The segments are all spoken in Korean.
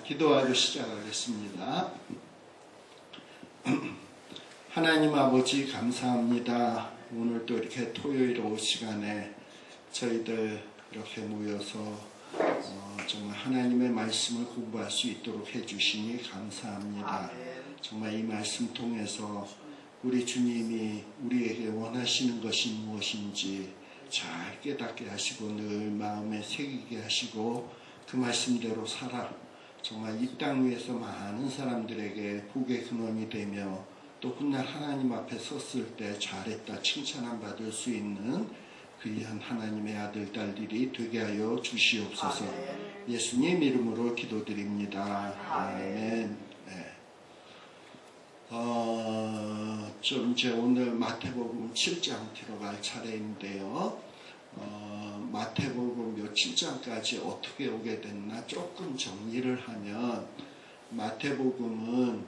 기도하고 시작하겠습니다. 하나님 아버지 감사합니다. 오늘 또 이렇게 토요일 오후 시간에 저희들 이렇게 모여서 정말 하나님의 말씀을 공부할 수 있도록 해주시니 감사합니다. 정말 이 말씀 통해서 우리 주님이 우리에게 원하시는 것이 무엇인지 잘 깨닫게 하시고 늘 마음에 새기게 하시고 그 말씀대로 살아 정말 이 땅 위에서 많은 사람들에게 복의 근원이 되며 또 훗날 하나님 앞에 섰을 때 잘했다 칭찬함 받을 수 있는 귀한 하나님의 아들 딸들이 되게 하여 주시옵소서. 예수님 이름으로 기도드립니다. 아멘. 네. 좀 이제 오늘 마태복음 7장 들어갈 차례인데요. 마태복음 몇 7장까지 어떻게 오게 됐나 조금 정리를 하면 마태복음은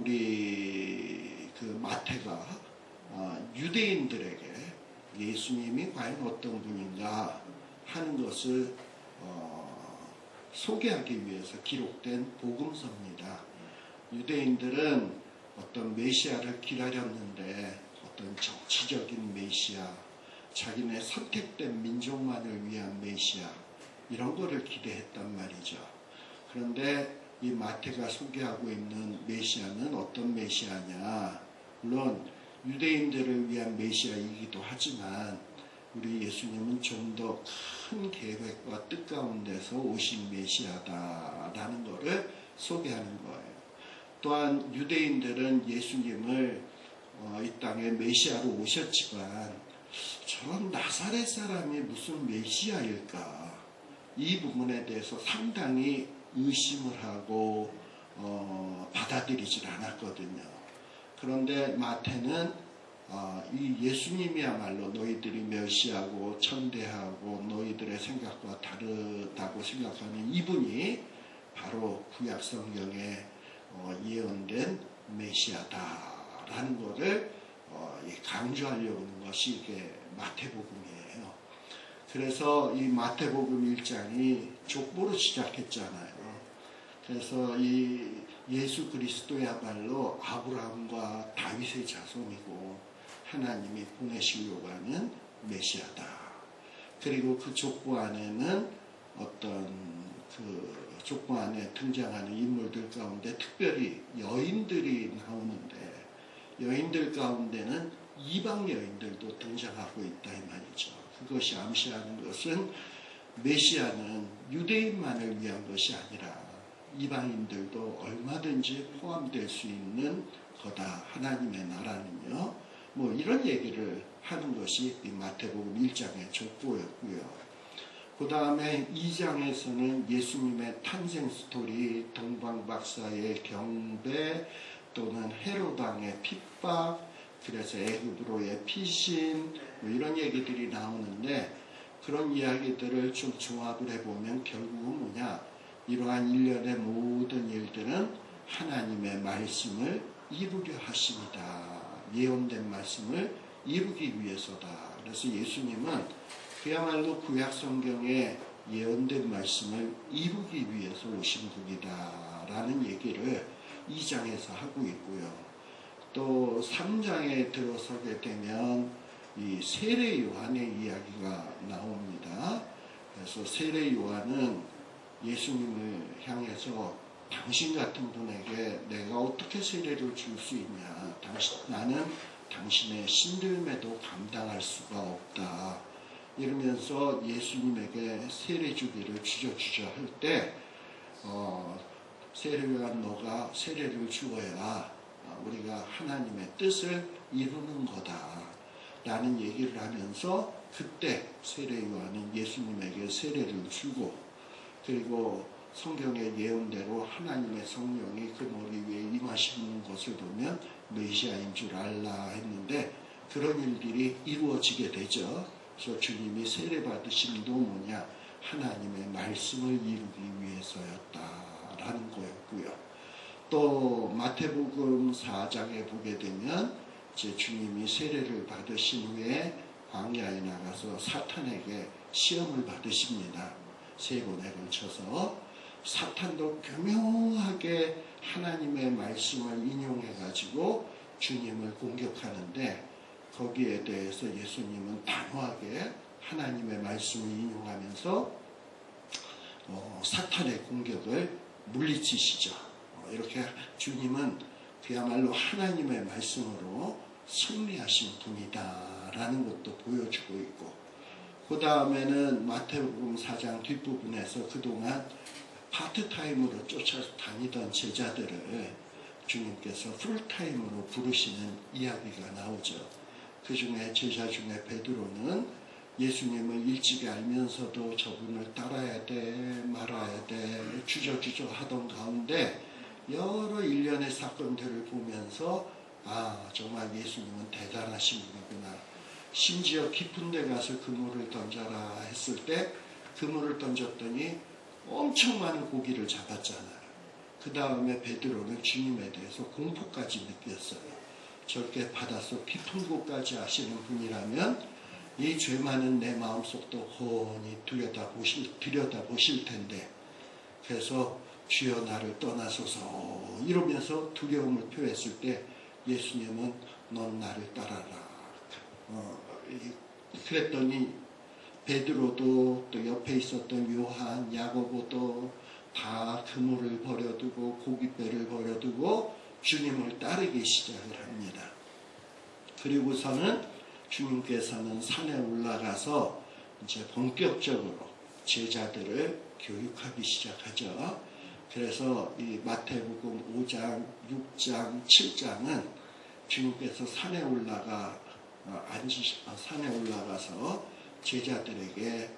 우리 그 마태가 유대인들에게 예수님이 과연 어떤 분인가 하는 것을 소개하기 위해서 기록된 복음서입니다. 유대인들은 어떤 메시아를 기다렸는데 어떤 정치적인 메시아, 자기네 선택된 민족만을 위한 메시아 이런 거를 기대했단 말이죠. 그런데 이 마태가 소개하고 있는 메시아는 어떤 메시아냐? 물론 유대인들을 위한 메시아이기도 하지만 우리 예수님은 좀 더 큰 계획과 뜻 가운데서 오신 메시아다라는 것을 소개하는 거예요. 또한 유대인들은 예수님을 이 땅에 메시아로 오셨지만 저런 나사렛 사람이 무슨 메시아일까? 이 부분에 대해서 상당히 의심을 하고 받아들이질 않았거든요. 그런데 마태는 이 예수님이야말로 너희들이 멸시하고 천대하고 너희들의 생각과 다르다고 생각하는 이분이 바로 구약 성경에 예언된 메시아다라는 것을 강조하려고 하는 것이 이게 마태복음이에요. 그래서 이 마태복음 1장이 족보로 시작했잖아요. 그래서 이 예수 그리스도야말로 아브라함과 다윗의 자손이고 하나님이 보내시려고 하는 메시아다. 그리고 그 족보 안에는 어떤 그 족보 안에 등장하는 인물들 가운데 특별히 여인들이 나오는데 여인들 가운데는 이방 여인들도 등장하고 있다 이 말이죠. 그것이 암시하는 것은 메시아는 유대인만을 위한 것이 아니라 이방인들도 얼마든지 포함될 수 있는 거다. 하나님의 나라는요. 뭐 이런 얘기를 하는 것이 이 마태복음 1장의 족보였고요. 그 다음에 2장에서는 예수님의 탄생 스토리, 동방박사의 경배 또는 헤롯왕의 핍박, 그래서 애굽으로의 피신 뭐 이런 얘기들이 나오는데 그런 이야기들을 좀 종합을 해보면 결국은 뭐냐? 이러한 일련의 모든 일들은 하나님의 말씀을 이루려 하십니다. 예언된 말씀을 이루기 위해서다. 그래서 예수님은 그야말로 구약 성경에 예언된 말씀을 이루기 위해서 오신 분이다 라는 얘기를 2장에서 하고 있고요. 또 3장에 들어서게 되면 이 세례 요한의 이야기가 나옵니다. 그래서 세례 요한은 예수님을 향해서 당신 같은 분에게 내가 어떻게 세례를 줄 수 있냐? 나는 당신의 신들매도 감당할 수가 없다. 이러면서 예수님에게 세례 주기를 주저주저 할 때 세례요한 너가 세례를 주어야 우리가 하나님의 뜻을 이루는 거다. 라는 얘기를 하면서 그때 세례요한은 예수님에게 세례를 주고 그리고 성경의 예언대로 하나님의 성령이 그 머리 위에 임하시는 것을 보면 메시아인 줄 알라 했는데 그런 일들이 이루어지게 되죠. 그래서 주님이 세례 받으심도 뭐냐? 하나님의 말씀을 이루기 위해서였다라는 거였고요. 또 마태복음 4장에 보게 되면 이제 주님이 세례를 받으신 후에 광야에 나가서 사탄에게 시험을 받으십니다. 3번에 걸쳐서 사탄도 교묘하게 하나님의 말씀을 인용해가지고 주님을 공격하는데 거기에 대해서 예수님은 단호하게 하나님의 말씀을 인용하면서 사탄의 공격을 물리치시죠. 이렇게 주님은 그야말로 하나님의 말씀으로 승리하신 분이다라는 것도 보여주고 있고, 그 다음에는 마태복음 4장 뒷부분에서 그동안 파트타임으로 쫓아다니던 제자들을 주님께서 풀타임으로 부르시는 이야기가 나오죠. 그 중에 제자 중에 베드로는 예수님을 일찍이 알면서도 저분을 따라야 돼 말아야 돼 주저주저 하던 가운데 여러 일련의 사건들을 보면서 정말 예수님은 대단하신 분이구나. 심지어 깊은 데 가서 그물을 던져라 했을 때 그물을 던졌더니 엄청 많은 고기를 잡았잖아요. 그 다음에 베드로는 주님에 대해서 공포까지 느꼈어요. 저렇게 바닷속 깊은 곳까지 아시는 분이라면 이 죄 많은 내 마음속도 훤히 들여다보실 텐데, 그래서 주여 나를 떠나소서 이러면서 두려움을 표했을 때 예수님은 넌 나를 따라라. 그랬더니 베드로도 또 옆에 있었던 요한, 야고보도 다 그물을 버려두고 고깃배를 버려두고 주님을 따르기 시작을 합니다. 그리고서는 주님께서는 산에 올라가서 이제 본격적으로 제자들을 교육하기 시작하죠. 그래서 이 마태복음 5장, 6장, 7장은 주님께서 산에 올라가서 제자들에게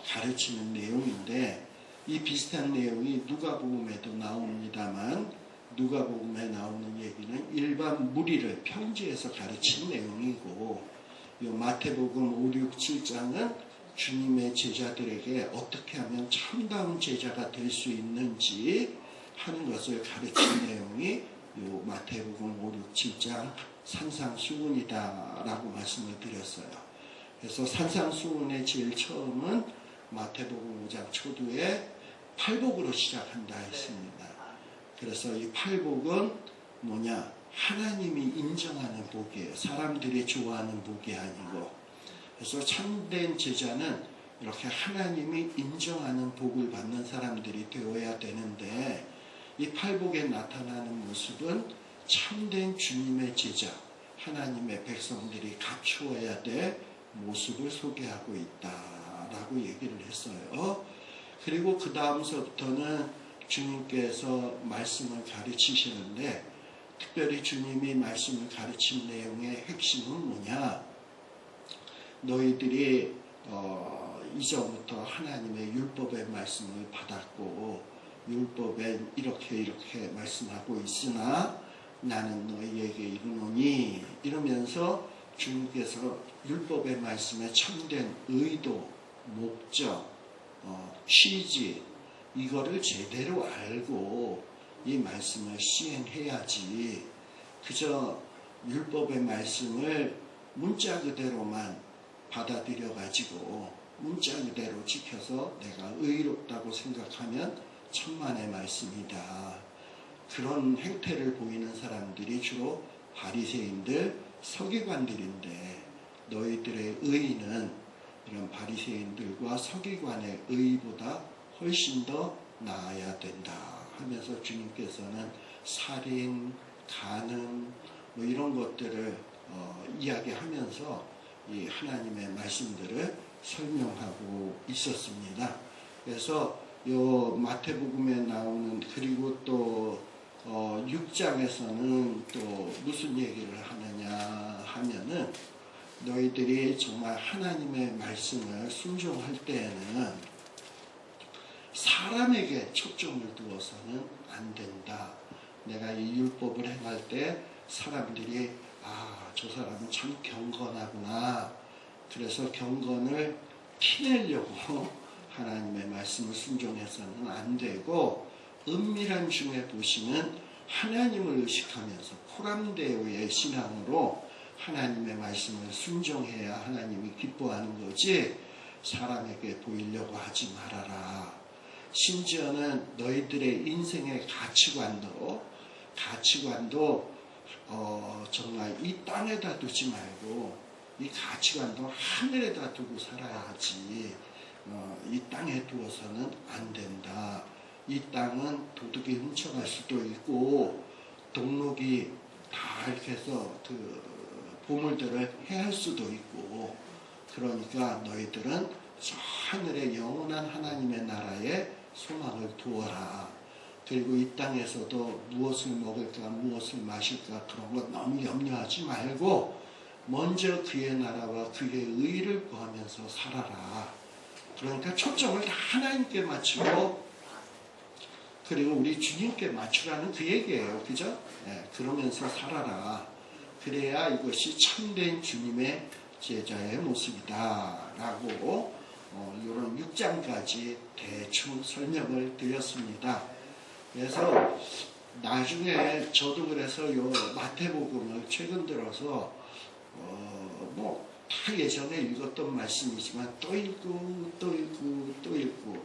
가르치는 내용인데, 이 비슷한 내용이 누가복음에도 나옵니다만 누가복음에 나오는 얘기는 일반 무리를 평지에서 가르치는 내용이고, 이 마태복음 5, 6, 7장은 주님의 제자들에게 어떻게 하면 참다운 제자가 될 수 있는지 하는 것을 가르치는 내용이 이 마태복음 5, 6, 7장 산상수훈이다라고 말씀을 드렸어요. 그래서 산상수훈의 제일 처음은 마태복음 5장 초두에 팔복으로 시작한다 했습니다. 그래서 이 팔복은 뭐냐? 하나님이 인정하는 복이에요. 사람들이 좋아하는 복이 아니고. 그래서 참된 제자는 이렇게 하나님이 인정하는 복을 받는 사람들이 되어야 되는데, 이 팔복에 나타나는 모습은 참된 주님의 제자, 하나님의 백성들이 갖추어야 될 모습을 소개하고 있다라고 얘기를 했어요. 그리고 그 다음서부터는 주님께서 말씀을 가르치시는데, 특별히 주님이 말씀을 가르친 내용의 핵심은 뭐냐? 너희들이 이전부터 하나님의 율법의 말씀을 받았고 율법엔 이렇게 말씀하고 있으나 나는 너희에게 이르노니, 이러면서 주님께서 율법의 말씀의 참된 의도, 목적, 취지, 이거를 제대로 알고 이 말씀을 시행해야지, 그저 율법의 말씀을 문자 그대로만 받아들여 가지고 문자 그대로 지켜서 내가 의롭다고 생각하면 천만의 말씀이다. 그런 행태를 보이는 사람들이 주로 바리새인들, 서기관들인데, 너희들의 의는 이런 바리새인들과 서기관의 의보다 훨씬 더 나아야 된다 하면서 주님께서는 살인, 간음 이런 것들을 이야기하면서 이 하나님의 말씀들을 설명하고 있었습니다. 그래서 요 마태복음에 나오는, 그리고 또 6장에서는 또 무슨 얘기를 하느냐 하면은, 너희들이 정말 하나님의 말씀을 순종할 때에는 사람에게 초점을 두어서는 안 된다. 내가 이 율법을 행할 때 사람들이 저 사람은 참 경건하구나. 그래서 경건을 티내려고 하나님의 말씀을 순종해서는 안 되고, 은밀한 중에 보시는 하나님을 의식하면서 코람데오의 신앙으로 하나님의 말씀을 순종해야 하나님이 기뻐하는 거지, 사람에게 보이려고 하지 말아라. 심지어는 너희들의 인생의 가치관도 정말 이 땅에다 두지 말고 이 가치관도 하늘에다 두고 살아야지. 이 땅에 두어서는 안 된다. 이 땅은 도둑이 훔쳐갈 수도 있고 동록이 다 이렇게 해서 그 보물들을 해할 수도 있고, 그러니까 너희들은 저 하늘의 영원한 하나님의 나라에 소망을 두어라. 그리고 이 땅에서도 무엇을 먹을까 무엇을 마실까 그런 거 너무 염려하지 말고 먼저 그의 나라와 그의 의를 구하면서 살아라. 그러니까 초점을 다 하나님께 맞추고 그리고 우리 주님께 맞추라는 그 얘기예요. 그죠? 네, 그러면서 살아라. 그래야 이것이 참된 주님의 제자의 모습이다 라고 이런 6장까지 대충 설명을 드렸습니다. 그래서 나중에 저도 그래서 요 마태복음을 최근 들어서 다 예전에 읽었던 말씀이지만 또 읽고 또 읽고 또 읽고,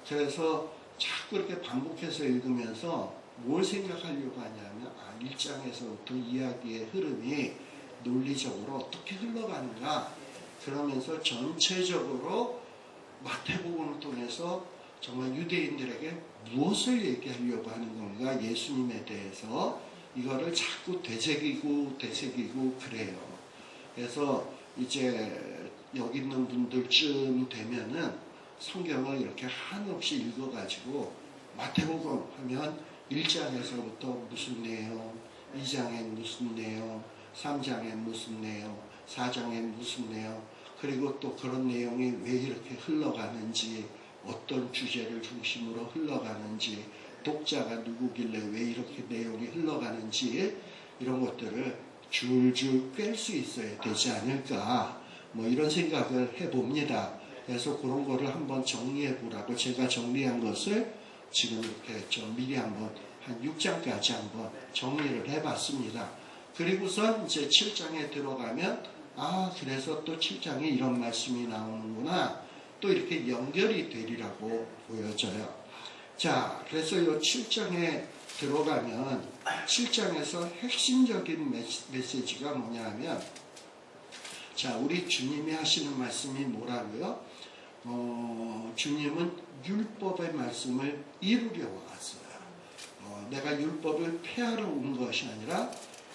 그래서 자꾸 이렇게 반복해서 읽으면서 뭘 생각하려고 하냐면 1장에서부터 이야기의 흐름이 논리적으로 어떻게 흘러가는가, 그러면서 전체적으로 마태복음을 통해서 정말 유대인들에게 무엇을 얘기하려고 하는 건가, 예수님에 대해서 이거를 자꾸 되새기고 그래요. 그래서 이제 여기 있는 분들쯤 되면은 성경을 이렇게 한없이 읽어가지고 마태복음 하면 1장에서부터 무슨 내용, 2장에 무슨 내용, 3장에 무슨 내용, 4장에 무슨 내용, 그리고 또 그런 내용이 왜 이렇게 흘러가는지, 어떤 주제를 중심으로 흘러가는지, 독자가 누구길래 왜 이렇게 내용이 흘러가는지, 이런 것들을 줄줄 꿰 수 있어야 되지 않을까, 이런 생각을 해봅니다. 그래서 그런 거를 한번 정리해 보라고 제가 정리한 것을 지금 이렇게 좀 미리 한번 한 6장까지 한번 정리를 해봤습니다. 그리고선 이제 7장에 들어가면 그래서 또 7장에 이런 말씀이 나오는구나, 또 이렇게 연결이 되리라고 보여져요. 자, 그래서 이 7장에 들어가면 7장에서 핵심적인 메시지가 뭐냐 하면, 자, 우리 주님이 하시는 말씀이 뭐라고요? 주님은 율법의 말씀을 이루려 왔어요. 내가 율법을 폐하러 온 것이 아니라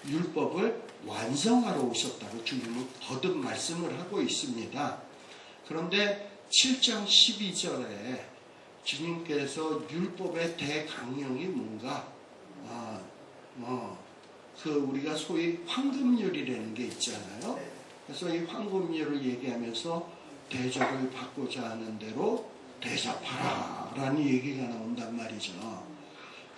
율법을 완성하러 오셨다고 주님은 거듭 말씀을 하고 있습니다. 그런데 7장 12절에 주님께서 율법의 대강령이 뭔가, 우리가 소위 황금률이라는 게 있잖아요. 그래서 이 황금률을 얘기하면서 대접을 받고자 하는 대로 대접하라 라는 얘기가 나온단 말이죠.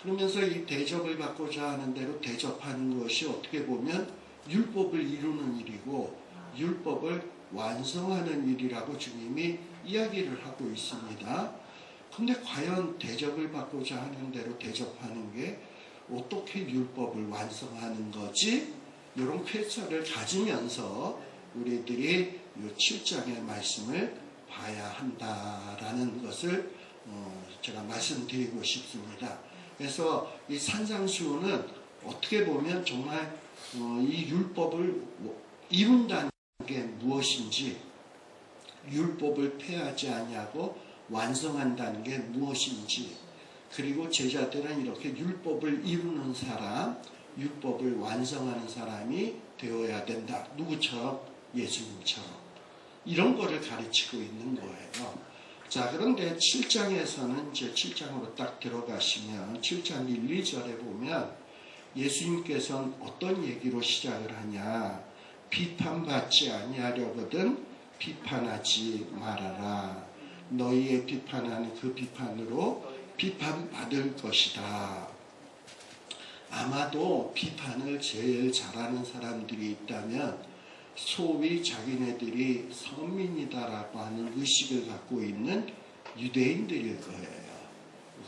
그러면서 이 대접을 받고자 하는 대로 대접하는 것이 어떻게 보면 율법을 이루는 일이고 율법을 완성하는 일이라고 주님이 이야기를 하고 있습니다. 근데 과연 대접을 받고자 하는 대로 대접하는 게 어떻게 율법을 완성하는 거지? 이런 퀘스천을 가지면서 우리들이 이 7장의 말씀을 봐야 한다라는 것을 제가 말씀드리고 싶습니다. 그래서 이 산상수훈은 어떻게 보면 정말 이 율법을 이룬다는 게 무엇인지, 율법을 폐하지 아니하고 완성한다는 게 무엇인지, 그리고 제자들은 이렇게 율법을 이루는 사람, 율법을 완성하는 사람이 되어야 된다. 누구처럼? 예수님처럼. 이런 거를 가르치고 있는 거예요. 자, 그런데 7장에서는 이제 7장으로 딱 들어가시면 7장 1, 2절에 보면 예수님께서는 어떤 얘기로 시작을 하냐. 비판받지 아니하려거든 비판하지 말아라. 너희의 비판하는 그 비판으로 비판받을 것이다. 아마도 비판을 제일 잘하는 사람들이 있다면 소위 자기네들이 선민이다라고 하는 의식을 갖고 있는 유대인들일 거예요.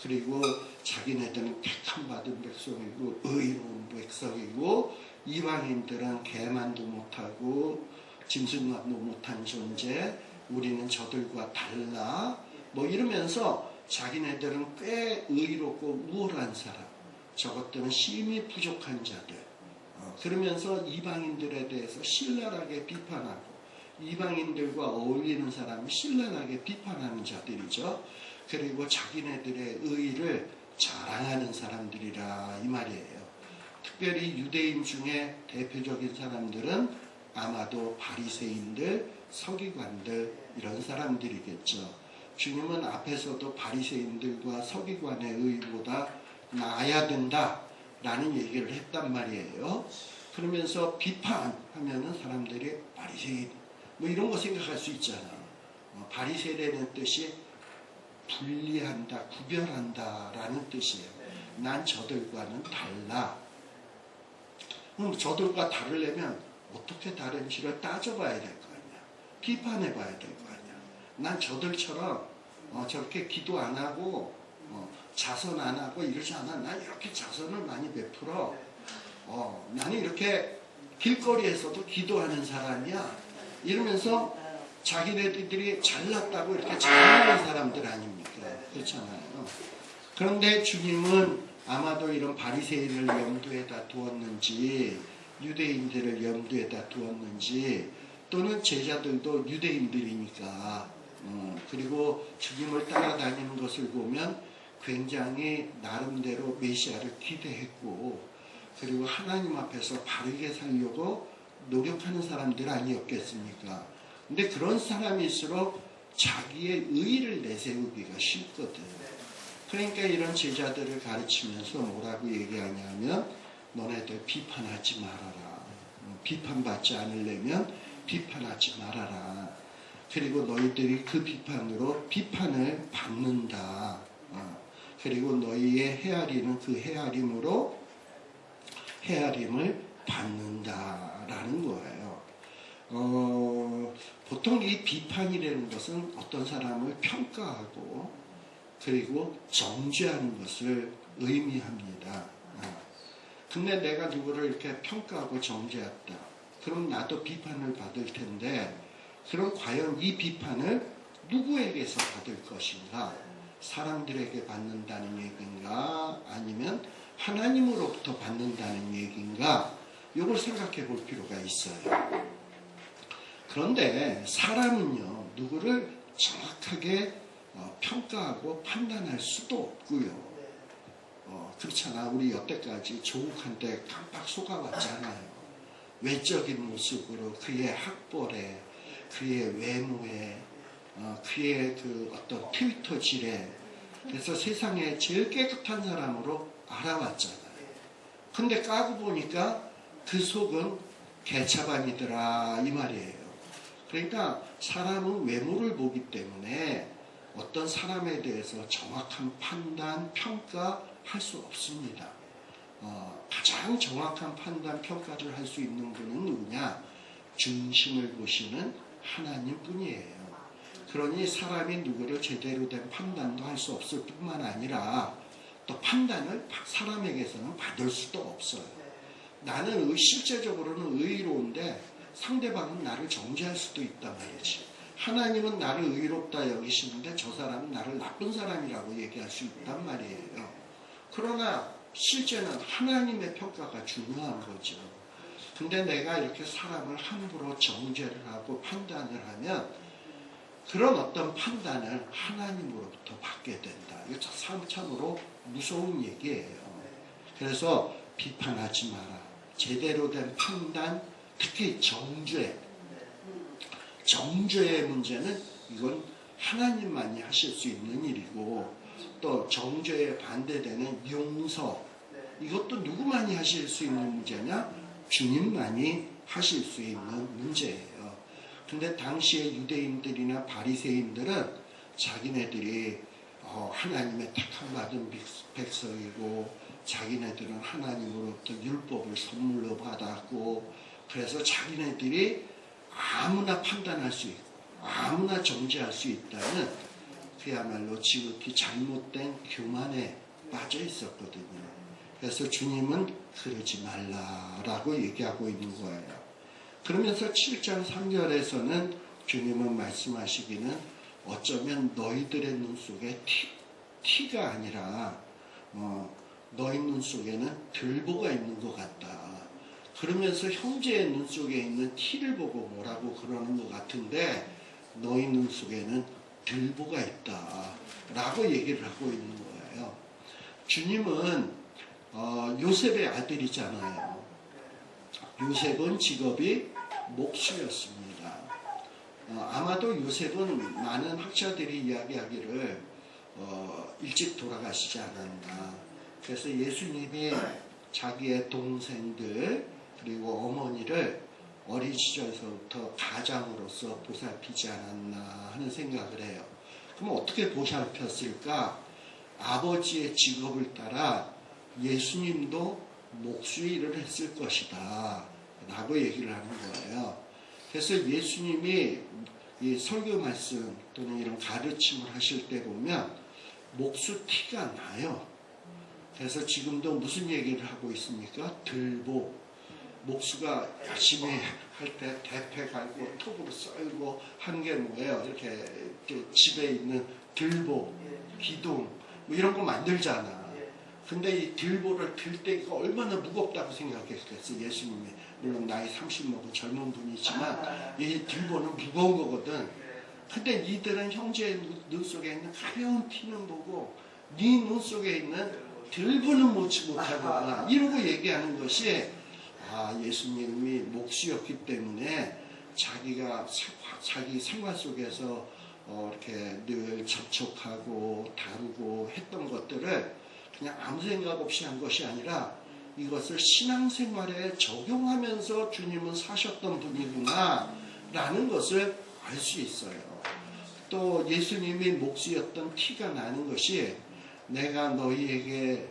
그리고 자기네들은 택함받은 백성이고 의로운 백성이고 이방인들은 개만도 못하고 짐승만도 못한 존재, 우리는 저들과 달라, 이러면서 자기네들은 꽤 의롭고 우월한 사람, 저것들은 심히 부족한 자들, 그러면서 이방인들에 대해서 신랄하게 비판하고 이방인들과 어울리는 사람을 신랄하게 비판하는 자들이죠. 그리고 자기네들의 의의를 자랑하는 사람들이라 이 말이에요. 특별히 유대인 중에 대표적인 사람들은 아마도 바리새인들, 서기관들 이런 사람들이겠죠. 주님은 앞에서도 바리새인들과 서기관의 의의보다 나아야 된다라는 얘기를 했단 말이에요. 그러면서 비판하면은 사람들이 바리새인 뭐 이런 거 생각할 수 있잖아. 바리새인이라는 뜻이 분리한다, 구별한다라는 뜻이에요. 난 저들과는 달라. 그럼 저들과 다르려면 어떻게 다른지를 따져봐야 될 거 아니야. 비판해봐야 될 거 아니야. 난 저들처럼 저렇게 기도 안 하고 자선 안 하고 이러지 않아. 난 이렇게 자선을 많이 베풀어. 나는 이렇게 길거리에서도 기도하는 사람이야. 이러면서 자기네들이 잘났다고 이렇게 자랑하는 사람들 아닙니까? 그렇잖아요. 그런데 주님은 아마도 이런 바리새인을 염두에다 두었는지 유대인들을 염두에다 두었는지 또는 제자들도 유대인들이니까 그리고 주님을 따라다니는 것을 보면 굉장히 나름대로 메시아를 기대했고 그리고 하나님 앞에서 바르게 살려고 노력하는 사람들 아니었겠습니까? 근데 그런 사람일수록 자기의 의의를 내세우기가 쉽거든. 그러니까 이런 제자들을 가르치면서 뭐라고 얘기하냐면 너네들 비판하지 말아라. 비판받지 않으려면 비판하지 말아라. 그리고 너희들이 그 비판으로 비판을 받는다. 그리고 너희의 헤아리는 그 헤아림으로 헤아림을 받는다라는 거예요. 보통 이 비판이라는 것은 어떤 사람을 평가하고 그리고 정죄하는 것을 의미합니다. 근데 내가 누구를 이렇게 평가하고 정죄했다. 그럼 나도 비판을 받을 텐데 그럼 과연 이 비판을 누구에게서 받을 것인가? 사람들에게 받는다는 얘기인가? 아니면 하나님으로부터 받는다는 얘기인가? 이걸 생각해 볼 필요가 있어요. 그런데 사람은요, 누구를 정확하게 평가하고 판단할 수도 없고요. 그렇잖아. 우리 여태까지 조국한테 깜빡 속아왔잖아요. 외적인 모습으로 그의 학벌에, 그의 외모에, 그의 그 어떤 트위터질에, 그래서 세상에 제일 깨끗한 사람으로 알아왔잖아요. 근데 까고 보니까 그 속은 개차반이더라 이 말이에요. 그러니까 사람은 외모를 보기 때문에 어떤 사람에 대해서 정확한 판단, 평가할 수 없습니다. 가장 정확한 판단, 평가를 할 수 있는 분은 누구냐? 중심을 보시는 하나님 뿐이에요. 그러니 사람이 누구를 제대로 된 판단도 할 수 없을 뿐만 아니라 또 판단을 사람에게서는 받을 수도 없어요. 나는 실제적으로는 의로운데 상대방은 나를 정죄할 수도 있단 말이지. 하나님은 나를 의롭다 여기시는데 저 사람은 나를 나쁜 사람이라고 얘기할 수 있단 말이에요. 그러나 실제는 하나님의 평가가 중요한 거죠. 근데 내가 이렇게 사람을 함부로 정죄를 하고 판단을 하면 그런 어떤 판단을 하나님으로부터 받게 된다. 이거 참으로 무서운 얘기예요. 그래서 비판하지 마라. 제대로 된 판단, 특히 정죄의 문제는 이건 하나님만이 하실 수 있는 일이고 또 정죄에 반대되는 용서 이것도 누구만이 하실 수 있는 문제냐? 주님만이 하실 수 있는 문제예요. 근데 당시의 유대인들이나 바리새인들은 자기네들이 하나님의 택함받은 백성이고 자기네들은 하나님으로부터 율법을 선물로 받았고 그래서 자기네들이 아무나 판단할 수 있고 아무나 정죄할 수 있다는 그야말로 지극히 잘못된 교만에 빠져 있었거든요. 그래서 주님은 그러지 말라라고 얘기하고 있는 거예요. 그러면서 7장 3절에서는 주님은 말씀하시기는 어쩌면 너희들의 눈 속에 티가 아니라 너희 눈 속에는 들보가 있는 것 같다. 그러면서 형제의 눈 속에 있는 티를 보고 뭐라고 그러는 것 같은데 너희 눈 속에는 들보가 있다 라고 얘기를 하고 있는 거예요. 주님은 요셉의 아들이잖아요. 요셉은 직업이 목수였습니다. 아마도 요셉은 많은 학자들이 이야기하기를 일찍 돌아가시지 않았나. 그래서 예수님이 자기의 동생들 그리고 어머니를 어린 시절서부터 가장으로서 보살피지 않았나 하는 생각을 해요. 그럼 어떻게 보살폈을까? 아버지의 직업을 따라 예수님도 목수 일을 했을 것이다 라고 얘기를 하는 거예요. 그래서 예수님이 이 설교 말씀 또는 이런 가르침을 하실 때 보면 목수 티가 나요. 그래서 지금도 무슨 얘기를 하고 있습니까? 들보. 목수가 열심히 할 때 대패 갈고 톱으로 썰고 하는 게 뭐예요? 이렇게 집에 있는 들보, 기둥 뭐 이런 거 만들잖아. 근데 이 들보를 들 때가 얼마나 무겁다고 생각했겠어 예수님이. 물론 나이 30 먹은 젊은 분이지만 이 들보는 무거운 거거든. 근데 니들은 형제의 눈 속에 있는 가벼운 티는 보고 네 눈 속에 있는 들보는 못지 못하구나 이러고 얘기하는 것이 예수님이 목수였기 때문에 자기가 자기 생활 속에서 이렇게 늘 접촉하고 다루고 했던 것들을 그냥 아무 생각 없이 한 것이 아니라 이것을 신앙생활에 적용하면서 주님은 사셨던 분이구나 라는 것을 알 수 있어요. 또 예수님이 목수였던 티가 나는 것이 내가 너희에게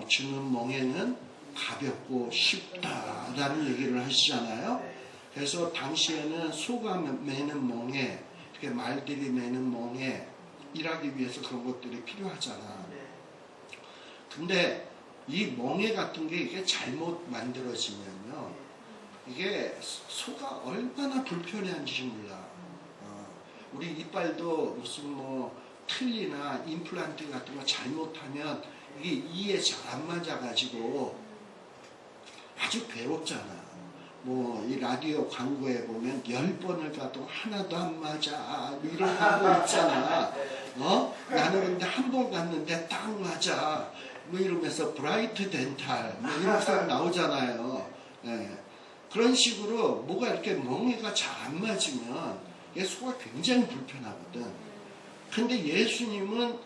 주는 멍에는 가볍고 쉽다라는 얘기를 하시잖아요. 그래서 당시에는 소가 매는 멍에, 이렇게 말들이 매는 멍에 일하기 위해서 그런 것들이 필요하잖아. 근데 이 멍에 같은 게 이게 잘못 만들어지면요, 이게 소가 얼마나 불편해한지 몰라. 우리 이빨도 무슨 뭐 틀니나 임플란트 같은 거 잘못하면 이게 이에 잘 안 맞아가지고 아주 괴롭잖아. 뭐 이 라디오 광고에 보면 10번을 가도 하나도 안 맞아 이런 광고 있잖아. 나는 근데 한 번 갔는데 딱 맞아 뭐 이러면서 브라이트 덴탈 뭐 이런 사람 나오잖아요. 그런 식으로 뭐가 이렇게 멍에가 잘 안 맞으면 소가 굉장히 불편하거든. 근데 예수님은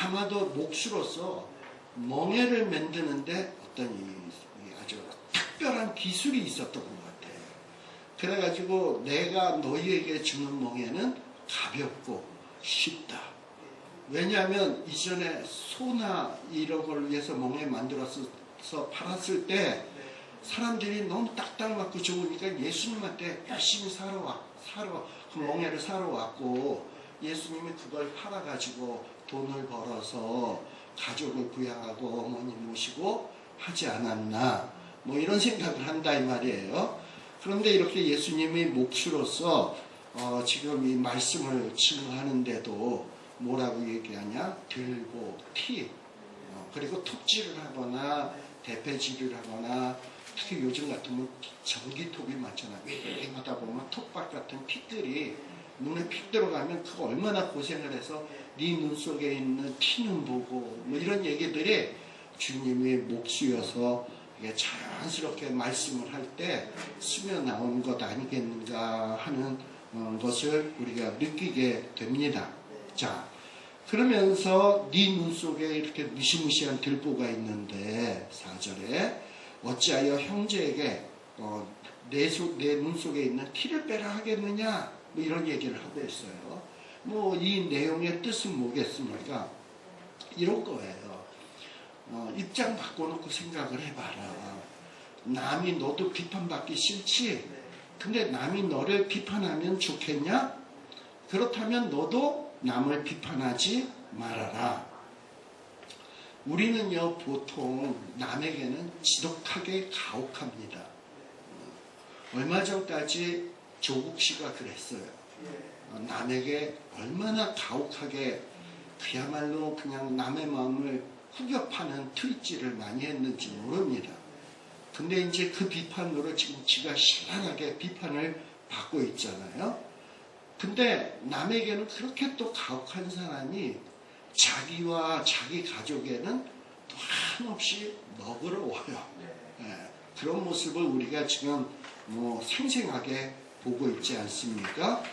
아마도 목수로서 멍에를 만드는데 어떤 아주 특별한 기술이 있었던 것 같아요. 그래가지고 내가 너희에게 주는 멍에는 가볍고 쉽다. 왜냐하면 이전에 소나 이런 걸 위해서 멍에 만들어서 팔았을 때 사람들이 너무 딱딱 맞고 좋으니까 예수님한테 열심히 그 멍에를 사러 왔고 예수님이 그걸 팔아가지고 돈을 벌어서 가족을 부양하고 어머니 모시고 하지 않았나 뭐 이런 생각을 한다 이 말이에요. 그런데 이렇게 예수님이 목수로서 지금 이 말씀을 증거하는데도 뭐라고 얘기하냐? 들보, 티 그리고 톱질을 하거나 대패질을 하거나 특히 요즘 같으면 전기톱이 많잖아. 윙하다 보면 톱밥 같은 핏들이 눈에 픽 들어가면 그거 얼마나 고생을 해서 네 눈 속에 있는 티는 보고 뭐 이런 얘기들이 주님이 목수여서 자연스럽게 말씀을 할 때 스며 나온 것 아니겠는가 하는 것을 우리가 느끼게 됩니다. 자, 그러면서 네 눈 속에 이렇게 무시무시한 들보가 있는데 4절에 어찌하여 형제에게 내 눈 속에 있는 티를 빼라 하겠느냐 뭐 이런 얘기를 하고 있어요. 뭐 이 내용의 뜻은 뭐겠습니까? 이런 거예요. 입장 바꿔놓고 생각을 해봐라. 남이 너도 비판받기 싫지? 근데 남이 너를 비판하면 좋겠냐? 그렇다면 너도 남을 비판하지 말아라. 우리는요 보통 남에게는 지독하게 가혹합니다. 얼마 전까지 조국 씨가 그랬어요. 남에게 얼마나 가혹하게 그야말로 그냥 남의 마음을 후벼파는 트윗질을 많이 했는지 모릅니다. 근데 이제 그 비판으로 지금 지가 신랄하게 비판을 받고 있잖아요. 근데 남에게는 그렇게 또 가혹한 사람이 자기와 자기 가족에는 또 한없이 너그러워요. 예, 그런 모습을 우리가 지금 생생하게 보고 있지 않습니까?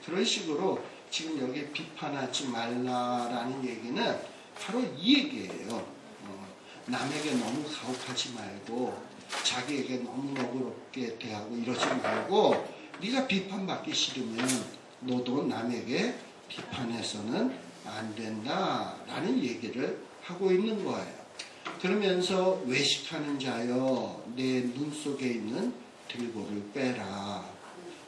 그런 식으로 지금 여기 비판하지 말라라는 얘기는 바로 이 얘기예요. 남에게 너무 가혹하지 말고 자기에게 너무 너그럽게 대하고 이러지 말고 네가 비판받기 싫으면 너도 남에게 비판해서는 안 된다라는 얘기를 하고 있는 거예요. 그러면서 외식하는 자여 내 눈 속에 있는 들보를 빼라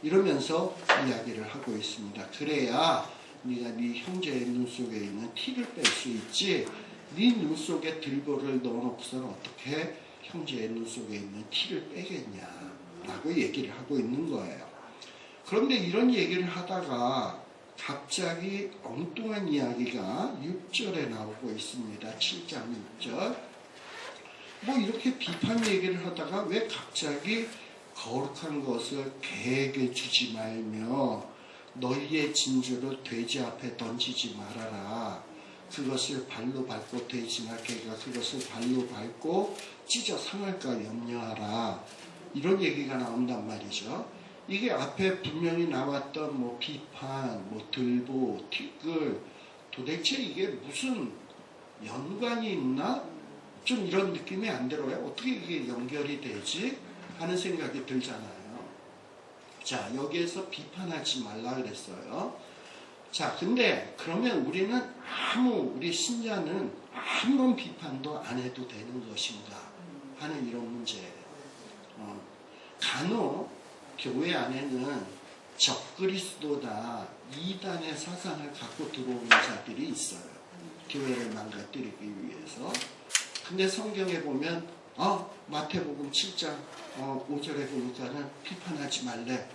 이러면서 이야기를 하고 있습니다. 그래야 네가 네 형제의 눈 속에 있는 티를 뺄 수 있지 네 눈 속에 들보를 넣어놓고서는 어떻게 형제의 눈 속에 있는 티를 빼겠냐라고 얘기를 하고 있는 거예요. 그런데 이런 얘기를 하다가 갑자기 엉뚱한 이야기가 6절에 나오고 있습니다. 7장 6절. 이렇게 비판 얘기를 하다가 왜 갑자기 거룩한 것을 개에게 주지 말며 너희의 진주를 돼지 앞에 던지지 말아라. 그것을 발로 밟고 돼지나 개가 그것을 발로 밟고 찢어 상할까 염려하라. 이런 얘기가 나온단 말이죠. 이게 앞에 분명히 나왔던 비판, 들보, 티끌 도대체 이게 무슨 연관이 있나? 좀 이런 느낌이 안 들어요. 어떻게 이게 연결이 되지? 하는 생각이 들잖아요. 자, 여기에서 비판하지 말라 그랬어요. 자, 근데 그러면 우리 신자는 아무런 비판도 안 해도 되는 것인가 하는 이런 문제예요. 간혹 교회 안에는 적그리스도다 이단의 사상을 갖고 들어오는 자들이 있어요. 교회를 망가뜨리기 위해서. 근데 성경에 보면 마태복음 7장 5절에 보니까는 비판하지 말래.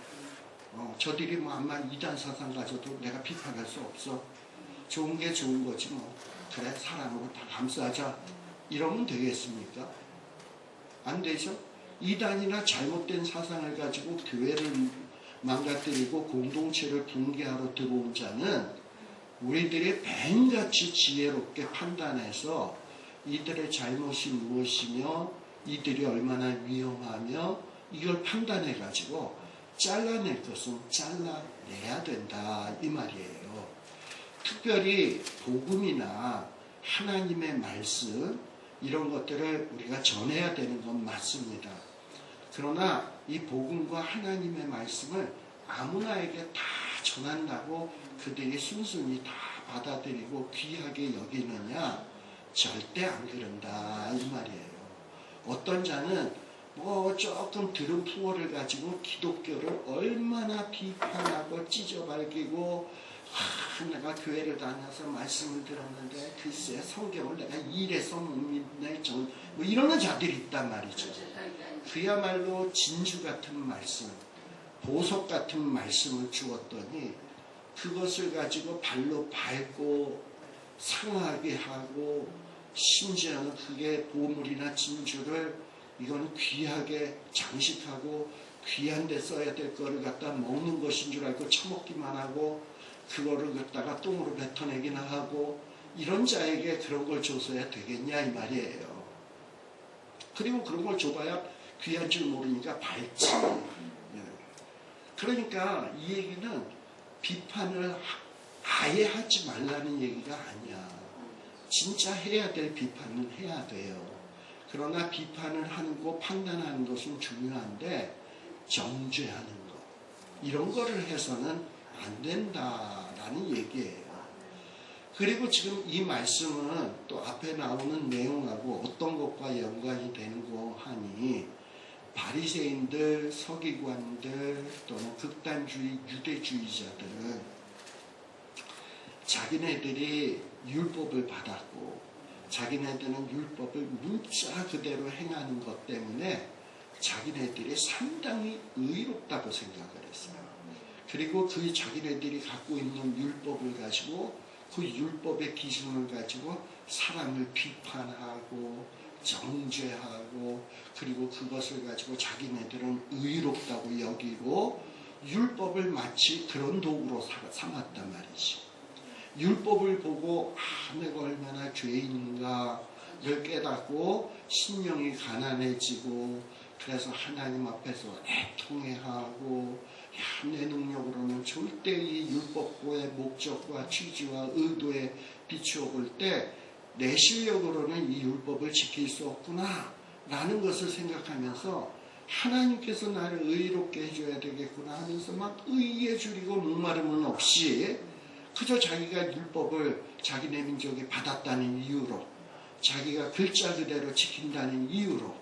저들이 아마 이단 사상 가져도 내가 비판할 수 없어. 좋은 게 좋은 거지 그래 사랑으로 다 감싸자. 이러면 되겠습니까? 안 되죠? 이단이나 잘못된 사상을 가지고 교회를 망가뜨리고 공동체를 붕괴하러 들어온 자는 우리들이 뱀같이 지혜롭게 판단해서 이들의 잘못이 무엇이며 이들이 얼마나 위험하며 이걸 판단해 가지고 잘라낼 것은 잘라내야 된다 이 말이에요. 특별히 복음이나 하나님의 말씀 이런 것들을 우리가 전해야 되는 건 맞습니다. 그러나 이 복음과 하나님의 말씀을 아무나에게 다 전한다고 그들이 순순히 다 받아들이고 귀하게 여기느냐? 절대 안 그런다 이 말이에요. 어떤 자는 조금 들은 풍어를 가지고 기독교를 얼마나 비판하고 찢어발기고 내가 교회를 다녀서 말씀을 들었는데 글쎄 성경을 내가 이래서 못 믿네 이러는 자들이 있단 말이죠. 그야말로 진주 같은 말씀, 보석 같은 말씀을 주었더니 그것을 가지고 발로 밟고 상하게 하고 심지어는 그게 보물이나 진주를 이건 귀하게 장식하고 귀한 데 써야 될 거를 갖다 먹는 것인 줄 알고 처먹기만 하고 그거를 갖다가 똥으로 뱉어내기나 하고 이런 자에게 그런 걸 줘서야 되겠냐 이 말이에요. 그리고 그런 걸 줘봐야 귀한 줄 모르니까 밟지. 그러니까 이 얘기는 비판을 아예 하지 말라는 얘기가 아니야. 진짜 해야 될 비판은 해야 돼요. 그러나 비판을 하는 거 판단하는 것은 중요한데 정죄하는 것 이런 거를 해서는 안 된다라는 얘기예요. 그리고 지금 이 말씀은 또 앞에 나오는 내용하고 어떤 것과 연관이 되는 거 하니 바리새인들, 서기관들 또는 극단주의 유대주의자들은 자기네들이 율법을 받았고 자기네들은 율법을 문자 그대로 행하는 것 때문에 자기네들이 상당히 의롭다고 생각을 했어요. 그리고 그 자기네들이 갖고 있는 율법을 가지고 그 율법의 기준을 가지고 사람을 비판하고 정죄하고 그리고 그것을 가지고 자기네들은 의롭다고 여기고 율법을 마치 그런 도구로 삼았단 말이지. 율법을 보고 내가 얼마나 죄인인가를 깨닫고 심령이 가난해지고 그래서 하나님 앞에서 애통해하고 내 능력으로는 절대 이 율법의 목적과 취지와 의도에 비추어 볼 때 내 실력으로는 이 율법을 지킬 수 없구나 라는 것을 생각하면서 하나님께서 나를 의롭게 해줘야 되겠구나 하면서 막 의에 줄이고 목마름은 없이 그저 자기가 율법을 자기네 민족이 받았다는 이유로 자기가 글자 그대로 지킨다는 이유로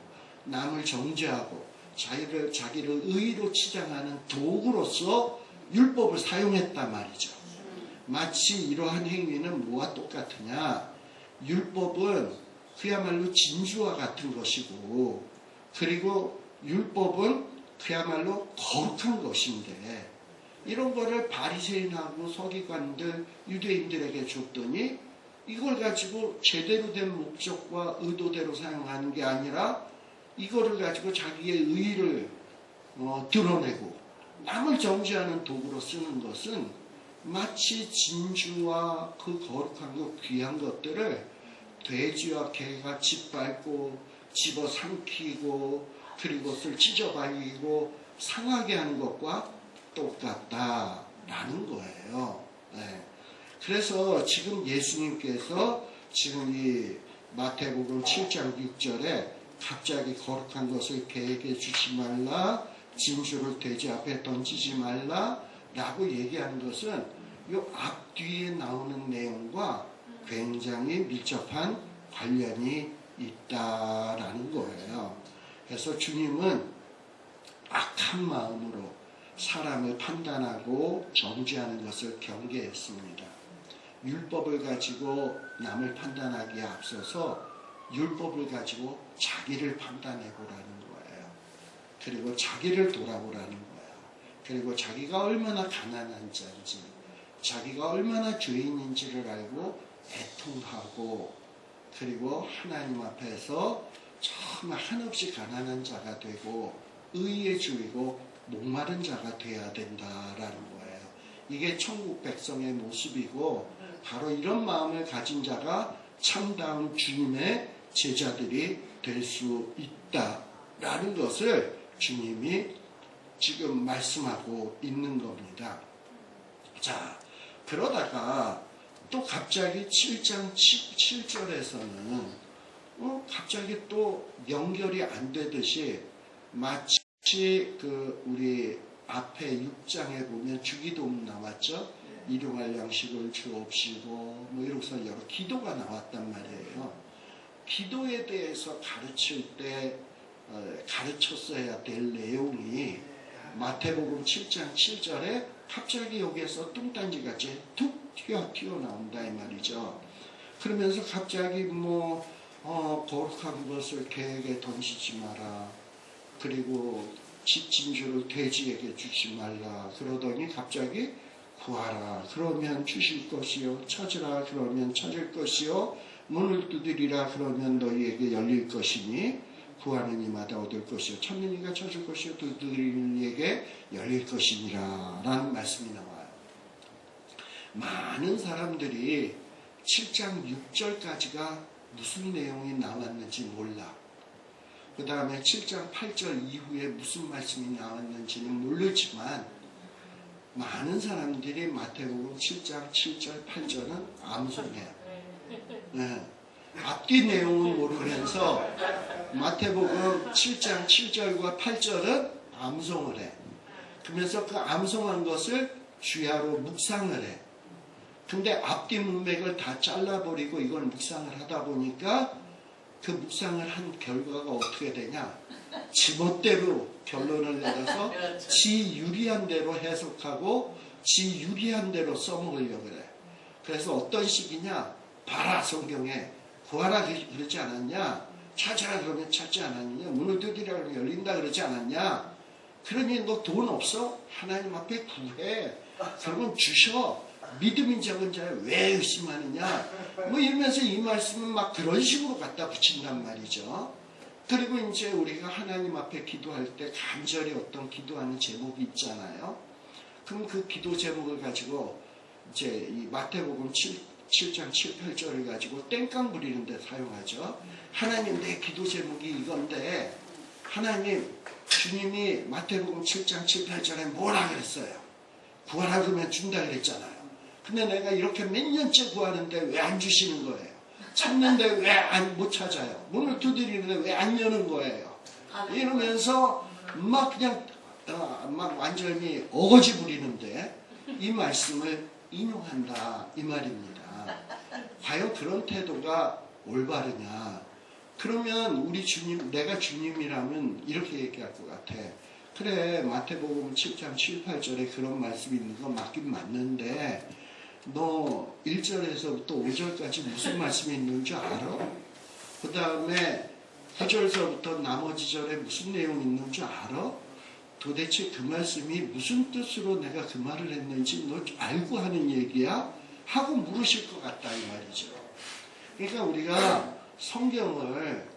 남을 정죄하고 자기를 의로 치장하는 도구로서 율법을 사용했단 말이죠. 마치 이러한 행위는 뭐와 똑같으냐? 율법은 그야말로 진주와 같은 것이고 그리고 율법은 그야말로 거룩한 것인데 이런 거를 바리새인하고 서기관들 유대인들에게 줬더니 이걸 가지고 제대로 된 목적과 의도대로 사용하는 게 아니라 이거를 가지고 자기의 의의를 드러내고 남을 정죄하는 도구로 쓰는 것은 마치 진주와 그 거룩한 것 귀한 것들을 돼지와 개가 짓밟고 집어삼키고 그리고 그것을 찢어버리고 상하게 하는 것과 똑같다라는 거예요. 네. 그래서 지금 예수님께서 지금 이 마태복음 7장 6절에 갑자기 거룩한 것을 개에게 주지 말라, 진주를 돼지 앞에 던지지 말라 라고 얘기하는 것은 이 앞뒤에 나오는 내용과 굉장히 밀접한 관련이 있다라는 거예요. 그래서 주님은 악한 마음으로 사람을 판단하고 정죄하는 것을 경계했습니다. 율법을 가지고 남을 판단하기에 앞서서 율법을 가지고 자기를 판단해 보라는 거예요. 그리고 자기를 돌아보라는 거예요. 그리고 자기가 얼마나 가난한 자인지, 자기가 얼마나 죄인인지를 알고 애통하고, 그리고 하나님 앞에서 정말 한없이 가난한 자가 되고 의에 주이고 목마른 자가 돼야 된다라는 거예요. 이게 천국 백성의 모습이고 바로 이런 마음을 가진 자가 참다운 주님의 제자들이 될 수 있다라는 것을 주님이 지금 말씀하고 있는 겁니다. 자, 그러다가 또 갑자기 7장 7절에서는 갑자기 또 연결이 안 되듯이 마치 우리 앞에 6장에 보면 주기도문 나왔죠. 일용할 양식을 주옵시고 이러고서 여러 기도가 나왔단 말이에요. 기도에 대해서 가르칠 때 가르쳤어야 될 내용이 마태복음 7장 7절에 갑자기 여기에서 뚱딴지같이 툭 튀어나온다 이 말이죠. 그러면서 갑자기 거룩한 것을 개에게 던지지 마라. 그리고 진주를 돼지에게 주지 말라. 그러더니 갑자기 구하라. 그러면 주실 것이요. 찾으라. 그러면 찾을 것이요. 문을 두드리라. 그러면 너희에게 열릴 것이니 구하는 이마다 얻을 것이요. 찾는 이가 찾을 것이요. 두드리는 이에게 열릴 것이니라. 라는 말씀이 나와요. 많은 사람들이 7장 6절까지가 무슨 내용이 나왔는지 몰라. 그 다음에 7장 8절 이후에 무슨 말씀이 나왔는지는 모르지만 많은 사람들이 마태복음 7장 7절 8절은 암송해요. 네. 앞뒤 내용은 모르면서 마태복음 7장 7절과 8절은 암송을 해. 그러면서 그 암송한 것을 주야로 묵상을 해. 근데 앞뒤 문맥을 다 잘라버리고 이걸 묵상을 하다 보니까 그 묵상을 한 결과가 어떻게 되냐? 지멋대로 결론을 내려서 지 유리한 대로 해석하고 지 유리한 대로 써먹으려고 그래. 그래서 어떤 식이냐? 봐라 성경에 구하라 그러지 않았냐? 찾아라 그러면 찾지 않았느냐? 문을 두드리라 그러면 열린다 그러지 않았냐? 그러니 너 돈 없어? 하나님 앞에 구해. 그러면 주셔. 믿음이 적은 자에 왜 의심하느냐 뭐 이러면서 이 말씀은 막 그런 식으로 갖다 붙인단 말이죠. 그리고 이제 우리가 하나님 앞에 기도할 때 간절히 어떤 기도하는 제목이 있잖아요. 그럼 그 기도 제목을 가지고 이제 이 마태복음 7장 7, 8절을 가지고 땡깡 부리는 데 사용하죠. 하나님 내 기도 제목이 이건데 하나님 주님이 마태복음 7장 7, 8절에 뭐라 그랬어요? 구하라 그러면 준다 그랬잖아요. 근데 내가 이렇게 몇 년째 구하는데 왜 안 주시는 거예요? 찾는데 왜 못 찾아요? 문을 두드리는데 왜 안 여는 거예요? 이러면서 막 그냥 막 완전히 어거지 부리는데 이 말씀을 인용한다 이 말입니다. 과연 그런 태도가 올바르냐? 그러면 우리 주님, 내가 주님이라면 이렇게 얘기할 것 같아. 그래, 마태복음 7장 7, 8절에 그런 말씀이 있는 건 맞긴 맞는데 너 1절에서부터 5절까지 무슨 말씀이 있는 줄 알아? 그 다음에 9절서부터 나머지 절에 무슨 내용이 있는 줄 알아? 도대체 그 말씀이 무슨 뜻으로 내가 그 말을 했는지 너 알고 하는 얘기야? 하고 물으실 것 같다 이 말이죠. 그러니까 우리가 성경을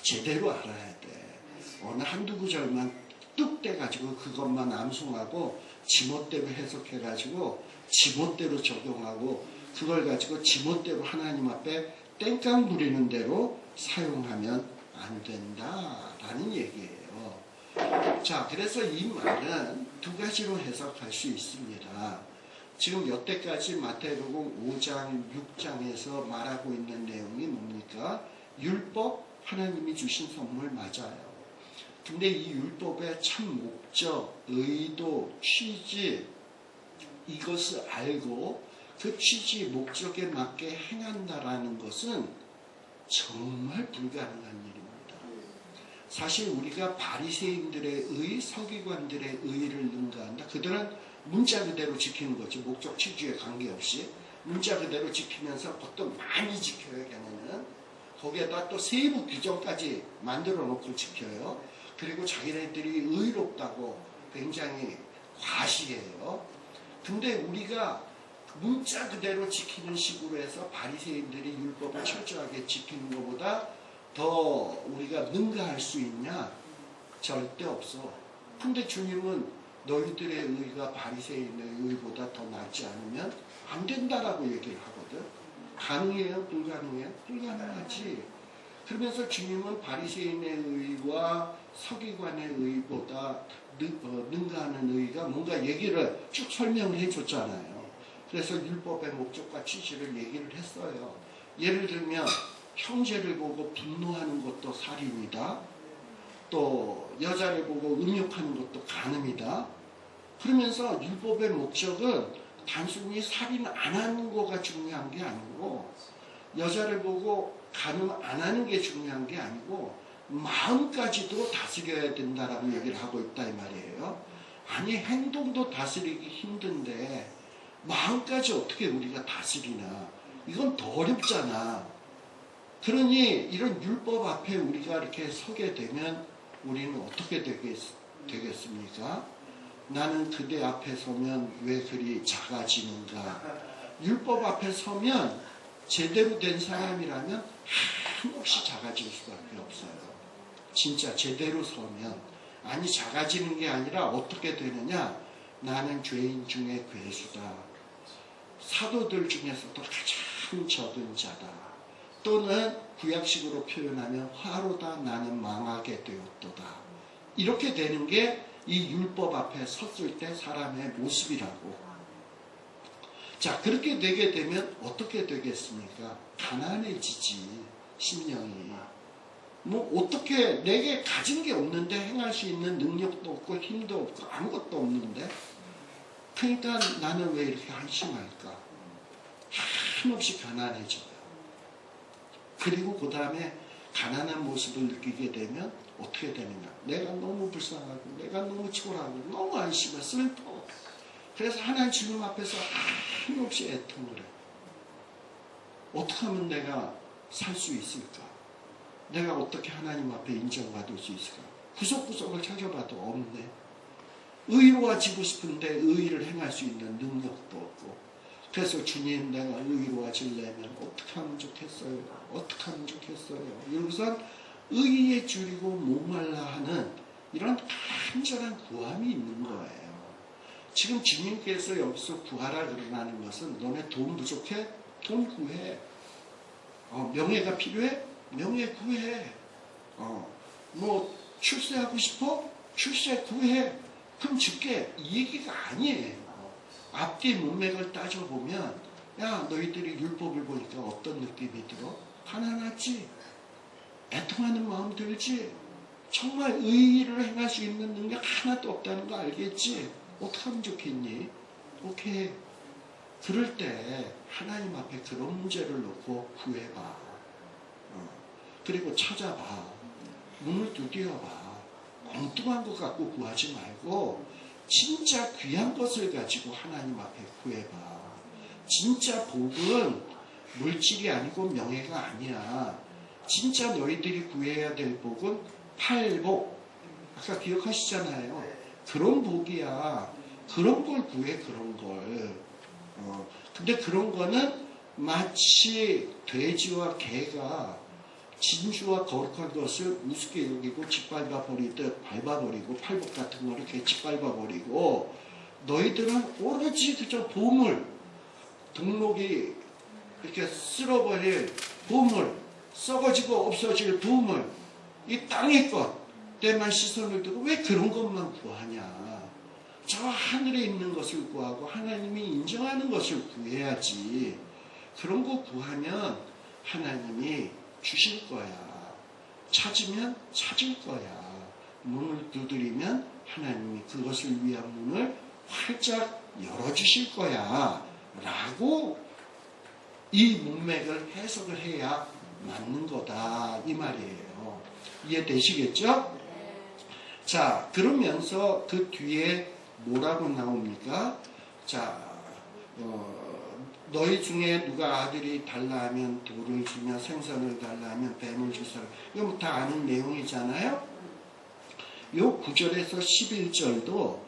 제대로 알아야 돼. 어느 한두 구절만 뚝 떼가지고 그것만 암송하고 지멋대로 해석해가지고 지멋대로 적용하고 그걸 가지고 지멋대로 하나님 앞에 땡깡 부리는 대로 사용하면 안 된다라는 얘기예요. 자, 그래서 이 말은 두 가지로 해석할 수 있습니다. 지금 여태까지 마태복음 5장, 6장에서 말하고 있는 내용이 뭡니까? 율법, 하나님이 주신 선물 맞아요. 근데 이 율법의 참 목적, 의도, 취지 이것을 알고 그 취지, 목적에 맞게 행한다라는 것은 정말 불가능한 일입니다. 사실 우리가 바리새인들의 의, 서기관들의 의를 능가한다. 그들은 문자 그대로 지키는 거죠. 목적 취지에 관계없이 문자 그대로 지키면서 보통 많이 지켜요. 걔네는 거기에다 또 세부 규정까지 만들어 놓고 지켜요. 그리고 자기네들이 의롭다고 굉장히 과시해요. 근데 우리가 문자 그대로 지키는 식으로 해서 바리새인들이 율법을 철저하게 지키는 것보다 더 우리가 능가할 수 있냐? 절대 없어. 근데 주님은 너희들의 의가 바리새인의 의보다 더 낫지 않으면 안 된다라고 얘기를 하거든. 가능해요? 불가능해요? 불가능하지. 그러면서 주님은 바리새인의 의와 서기관의 의보다 능가하는 의가 뭔가 얘기를 쭉 설명을 해줬잖아요. 그래서 율법의 목적과 취지를 얘기를 했어요. 예를 들면 형제를 보고 분노하는 것도 살인이다. 또 여자를 보고 음욕하는 것도 간음이다. 그러면서 율법의 목적은 단순히 살인 안 하는 거가 중요한 게 아니고 여자를 보고 간음 안 하는 게 중요한 게 아니고 마음까지도 다스려야 된다라고 얘기를 하고 있다 이 말이에요. 아니 행동도 다스리기 힘든데 마음까지 어떻게 우리가 다스리나. 이건 더 어렵잖아. 그러니 이런 율법 앞에 우리가 이렇게 서게 되면 우리는 어떻게 되겠습니까? 나는 그대 앞에 서면 왜 그리 작아지는가? 율법 앞에 서면 제대로 된 사람이라면 한없이 작아질 수밖에 없어요. 진짜 제대로 서면. 아니 작아지는 게 아니라 어떻게 되느냐? 나는 죄인 중에 괴수다. 사도들 중에서도 가장 적은 자다. 또는 구약식으로 표현하면 화로다 나는 망하게 되었도다. 이렇게 되는 게 이 율법 앞에 섰을 때 사람의 모습이라고. 자, 그렇게 되게 되면 어떻게 되겠습니까? 가난해지지, 심령이. 뭐 어떻게 내게 가진 게 없는데 행할 수 있는 능력도 없고 힘도 없고 아무것도 없는데 그러니까 나는 왜 이렇게 한심할까? 한없이 가난해져요. 그리고 그 다음에 가난한 모습을 느끼게 되면 어떻게 되느냐? 내가 너무 불쌍하고 내가 너무 초라하고 너무 안심해 슬퍼. 그래서 하나님 주님 앞에서 한없이 애통을 해. 어떻게 하면 내가 살 수 있을까? 내가 어떻게 하나님 앞에 인정받을 수 있을까? 구석구석을 찾아봐도 없네. 의로워지고 싶은데 의를 행할 수 있는 능력도 없고, 그래서 주님 내가 의로워지려면 어떻게 하면 좋겠어요? 어떻게 하면 좋겠어요? 이러고서 의에 줄이고 목말라 하는 이런 간절한 구함이 있는 거예요. 지금 주님께서 여기서 구하라 그러는 것은 너네 돈 부족해? 돈 구해. 명예가 필요해? 명예 구해. 뭐 출세하고 싶어? 출세 구해. 그럼 줄게. 이 얘기가 아니에요. 앞뒤 문맥을 따져보면 야 너희들이 율법을 보니까 어떤 느낌이 들어? 가난하지? 애통하는 마음 들지? 정말 의의를 행할 수 있는 능력 하나도 없다는 거 알겠지? 어떻게 하면 좋겠니? 오케이. 그럴 때 하나님 앞에 그런 문제를 놓고 구해봐. 그리고 찾아봐. 문을 두드려봐. 엉뚱한 것 갖고 구하지 말고 진짜 귀한 것을 가지고 하나님 앞에 구해봐. 진짜 복은 물질이 아니고 명예가 아니야. 진짜 너희들이 구해야 될 복은 팔복. 아까 기억하시잖아요. 그런 복이야. 그런 걸 구해, 그런 걸. 근데 그런 거는 마치 돼지와 개가 진주와 거룩한 것을 우습게 여기고 짓밟아버리듯 밟아버리고 팔복 같은 거를 이렇게 짓밟아버리고, 너희들은 오로지 그저 보물, 동록이 이렇게 쓸어버릴 보물, 썩어지고 없어질 보물, 이 땅의 것에만 시선을 두고 왜 그런 것만 구하냐. 저 하늘에 있는 것을 구하고 하나님이 인정하는 것을 구해야지. 그런 거 구하면 하나님이 주실 거야. 찾으면 찾을 거야. 문을 두드리면 하나님이 그것을 위한 문을 활짝 열어주실 거야. 라고 이 문맥을 해석을 해야 맞는 거다. 이 말이에요. 이해되시겠죠? 자, 그러면서 그 뒤에 뭐라고 나옵니까? 자, 너희 중에 누가 아들이 달라 하면 돌을 주며 생선을 달라 하면 뱀을 주소라. 이거 뭐 다 아는 내용이잖아요. 요 9절에서 11절도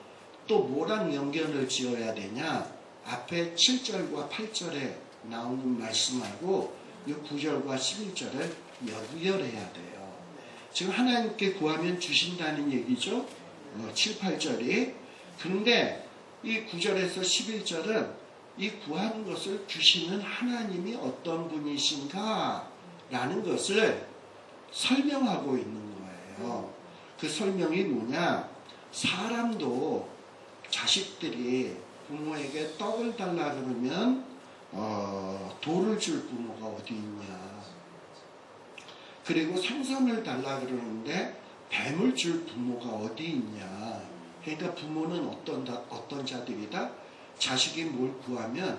또 뭐랑 연결을 지어야 되냐? 앞에 7절과 8절에 나오는 말씀하고 요 9절과 11절을 연결해야 돼요. 지금 하나님께 구하면 주신다는 얘기죠. 7, 8절이. 그런데 이 9절에서 11절은 이 구하는 것을 주시는 하나님이 어떤 분이신가 라는 것을 설명하고 있는 거예요. 그 설명이 뭐냐? 사람도 자식들이 부모에게 떡을 달라 그러면 돌을 줄 부모가 어디 있냐. 그리고 생선을 달라 그러는데 뱀을 줄 부모가 어디 있냐. 그러니까 부모는 어떤 자들이다? 자식이 뭘 구하면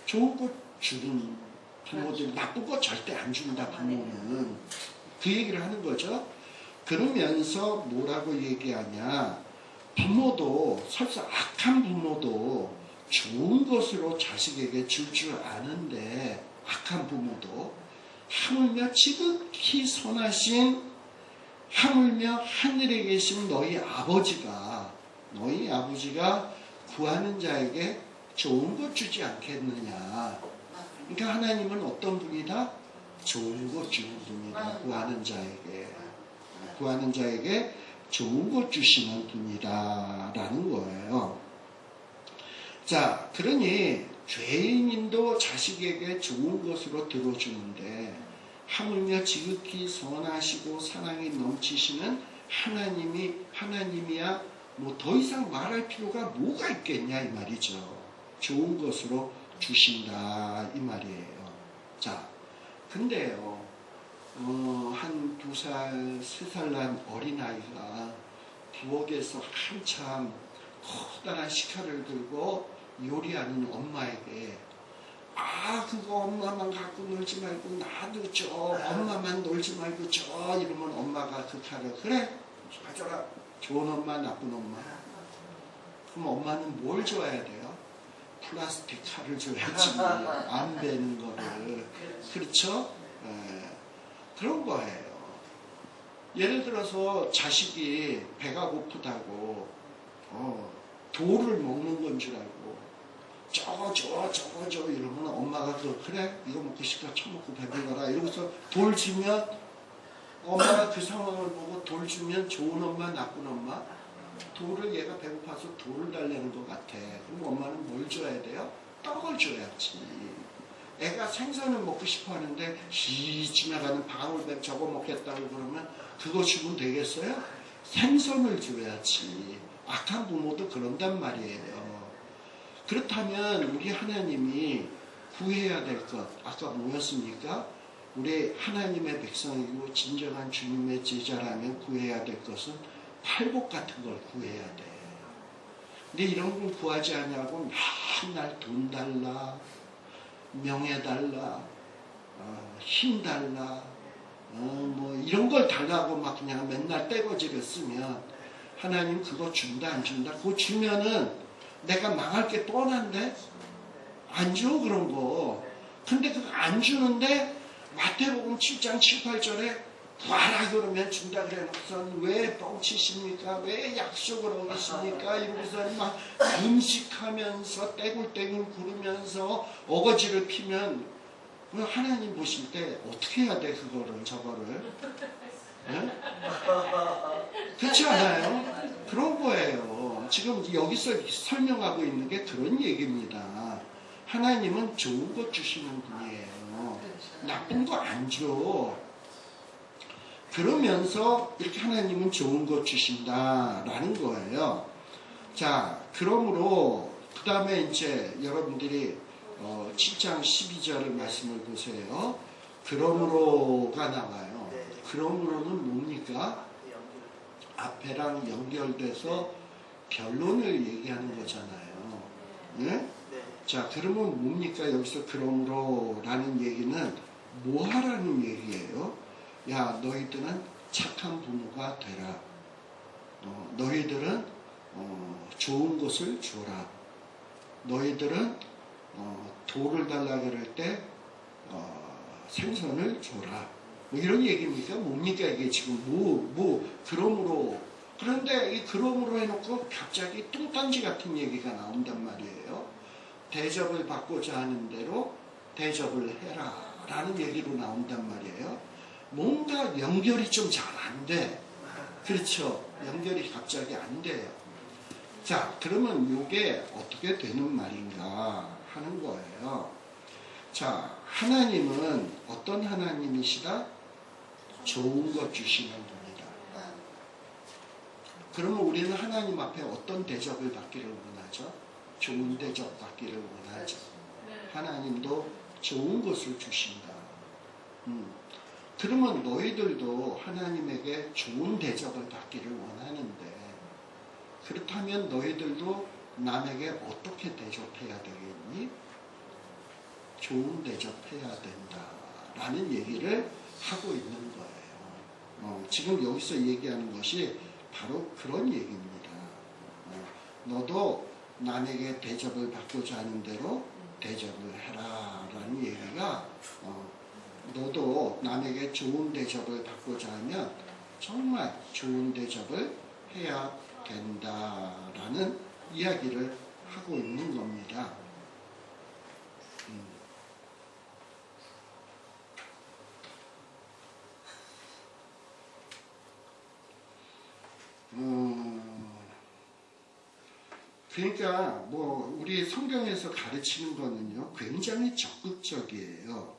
좋은 거 주는 부모들, 나쁜 거 절대 안 준다 부모는. 그 얘기를 하는 거죠. 그러면서 뭐라고 얘기하냐, 부모도 설사 악한 부모도 좋은 것으로 자식에게 줄 줄 아는데, 악한 부모도 하물며 지극히 선하신, 하물며 하늘에 계신 너희 아버지가 구하는 자에게 좋은 것 주지 않겠느냐. 그러니까 하나님은 어떤 분이다? 좋은 것 주는 분이다. 구하는 자에게 좋은 것 주시는 분이다 라는 거예요. 자, 그러니 죄인님도 자식에게 좋은 것으로 들어주는데 하물며 지극히 선하시고 사랑이 넘치시는 하나님이야 뭐 더 이상 말할 필요가 뭐가 있겠냐 이 말이죠. 좋은 것으로 주신다 이 말이에요. 자, 근데요, 한 2살, 3살 난 어린아이가 부엌에서 한참 커다란 식칼을 들고 요리하는 엄마에게 그거 엄마만 갖고 놀지 말고 나도 줘. 엄마만 놀지 말고 줘. 이러면 엄마가 그 칼을 그래 가져라. 좋은 엄마, 나쁜 엄마. 그럼 엄마는 뭘 줘야 돼요? 플라스틱 칼을 줘야지. 안 베는 거를. 그렇죠? 그런 거예요. 예를 들어서 자식이 배가 고프다고 돌을 먹는 건 줄 알고 저거 줘 이러면 엄마가 그래 이거 먹고 싶다 처먹고 배불러라 이러고서 돌 주면 엄마가 그 상황을 보고 돌 주면 좋은 엄마 나쁜 엄마 돌을 얘가 배고파서 돌을 달래는 것 같아. 그럼 엄마는 뭘 줘야 돼요? 떡을 줘야지. 애가 생선을 먹고 싶어 하는데 지나가는 방울뱀 저거 먹겠다고 그러면 그거 주면 되겠어요? 생선을 줘야지. 악한 부모도 그런단 말이에요. 그렇다면 우리 하나님이 구해야 될 것 아까 뭐였습니까? 우리 하나님의 백성이고 진정한 주님의 제자라면 구해야 될 것은 팔복 같은 걸 구해야 돼. 근데 이런 걸 구하지 않냐고 맨날 돈 달라, 명예 달라, 힘 달라, 뭐 이런 걸 달라고 막 그냥 맨날 떼거지를 쓰면 하나님 그거 준다 안 준다? 그거 주면은 내가 망할 게 뻔한데 안 줘 그런 거. 근데 그거 안 주는데 마태복음 7장 7, 8절에 구하라 그러면 준다 그래 놓고선 왜 뻥치십니까? 왜 약속을 어기십니까? 이러고서 막 금식하면서 떼굴떼굴 구르면서 어거지를 피면 하나님 보실 때 어떻게 해야 돼 그거를 저거를? 네? 그렇지 않아요? 그런 거예요. 지금 여기서 설명하고 있는 게 그런 얘기입니다. 하나님은 좋은 것 주시는 분이에요. 나쁜 거 안 줘. 그러면서 이렇게 하나님은 좋은 것 주신다라는 거예요. 자, 그러므로 그 다음에 이제 여러분들이 7장 12절의 말씀을 보세요. 그러므로가 나와요. 그러므로는 뭡니까? 앞에랑 연결돼서 변론을 얘기하는 거잖아요. 네? 자, 그러면 뭡니까? 여기서 그러므로라는 얘기는 뭐 하라는 얘기예요? 야, 너희들은 착한 부모가 되라. 너희들은 좋은 것을 줘라. 너희들은 돌을 달라 그럴 때 생선을 줘라. 뭐 이런 얘기입니까? 뭡니까 이게 지금 그러므로. 그런데 이 그러므로 해놓고 갑자기 뚱딴지 같은 얘기가 나온단 말이에요. 대접을 받고자 하는 대로 대접을 해라 라는 얘기로 나온단 말이에요. 뭔가 연결이 좀 잘 안 돼. 그렇죠? 연결이 갑자기 안 돼요. 자, 그러면 이게 어떻게 되는 말인가 하는 거예요. 자, 하나님은 어떤 하나님이시다? 좋은 것 주시는 분이다. 그러면 우리는 하나님 앞에 어떤 대접을 받기를 원하죠? 좋은 대접 받기를 원하죠. 하나님도 좋은 것을 주신다. 그러면 너희들도 하나님에게 좋은 대접을 받기를 원하는데 그렇다면 너희들도 남에게 어떻게 대접해야 되겠니? 좋은 대접해야 된다라는 얘기를 하고 있는 거예요. 지금 여기서 얘기하는 것이 바로 그런 얘기입니다. 너도 남에게 대접을 받고자 하는 대로 대접을 해라 라는 얘기가 너도 남에게 좋은 대접을 받고자 하면 정말 좋은 대접을 해야 된다라는 이야기를 하고 있는 겁니다. 그러니까 뭐 우리 성경에서 가르치는 거는요 굉장히 적극적이에요.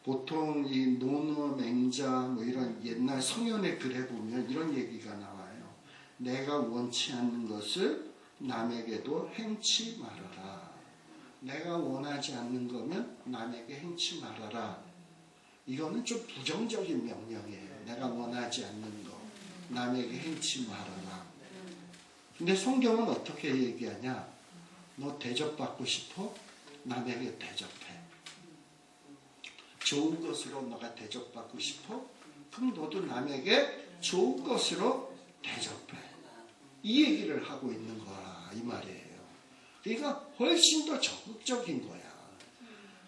보통 이 노노 맹자 뭐 이런 옛날 성현의 글에 보면 이런 얘기가 나와요. 내가 원치 않는 것을 남에게도 행치 말아라. 내가 원하지 않는 거면 남에게 행치 말아라. 이거는 좀 부정적인 명령이에요. 내가 원하지 않는 거 남에게 행치 말아라. 근데 성경은 어떻게 얘기하냐? 너 대접받고 싶어? 남에게 대접해. 좋은 것으로 너가 대접받고 싶어? 그럼 너도 남에게 좋은 것으로 대접해. 이 얘기를 하고 있는 거야 이 말이에요. 그러니까 훨씬 더 적극적인 거야.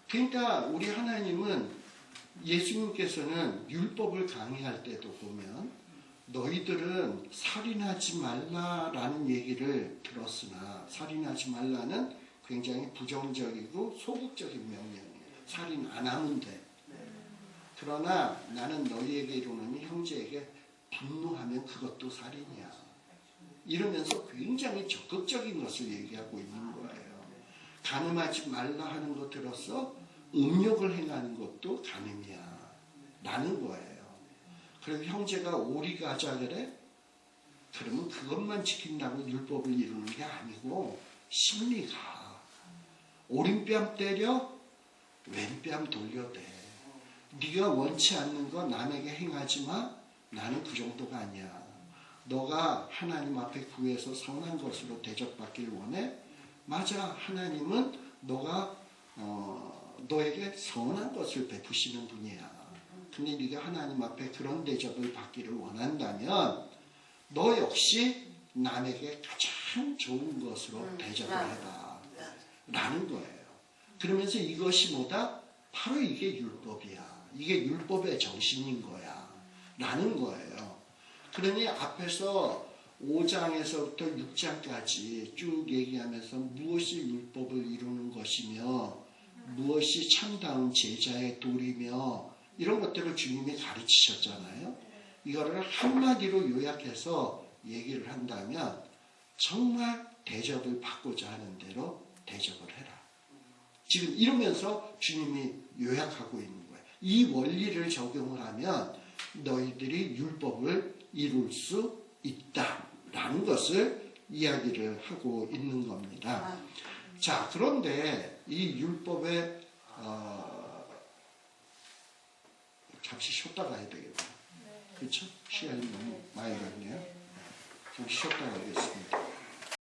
그러니까 우리 하나님은 예수님께서는 율법을 강의할 때도 보면 너희들은 살인하지 말라라는 얘기를 들었으나 살인하지 말라는 굉장히 부정적이고 소극적인 명령이에요. 살인 안 하면 돼. 그러나 나는 너희에게 이르노니 형제에게 분노하면 그것도 살인이야. 이러면서 굉장히 적극적인 것을 얘기하고 있는 거예요. 간음하지 말라 하는 것 들어서 음욕을 행하는 것도 간음이야. 라는 거예요. 그리고 형제가 오리 가자 그래? 그러면 그것만 지킨다고 율법을 이루는 게 아니고 심리가 오른뺨 때려 왼뺨 돌려대. 네가 원치 않는 거 남에게 행하지 마. 나는 그 정도가 아니야. 너가 하나님 앞에 구해서 선한 것으로 대접받길 원해? 맞아. 하나님은 너가 너에게 선한 것을 베푸시는 분이야. 근데 네가 하나님 앞에 그런 대접을 받기를 원한다면 너 역시 남에게 가장 좋은 것으로 대접을 해라. 라는 거예요. 그러면서 이것이 뭐다? 바로 이게 율법이야. 이게 율법의 정신인 거야. 라는 거예요. 그러니 앞에서 5장에서부터 6장까지 쭉 얘기하면서 무엇이 율법을 이루는 것이며 무엇이 참다운 제자의 도리며 이런 것들을 주님이 가르치셨잖아요. 이거를 한마디로 요약해서 얘기를 한다면 정말 대접을 받고자 하는 대로 대접을 해라. 지금 이러면서 주님이 요약하고 있는 거예요. 이 원리를 적용을 하면 너희들이 율법을 이룰 수 있다라는 것을 이야기를 하고 있는 겁니다. 자, 그런데 이 율법의 잠시 쉬었다 가야 되겠네요. 그렇죠? 시간이 너무 많이 갔네요. 잠시 쉬었다 가겠습니다.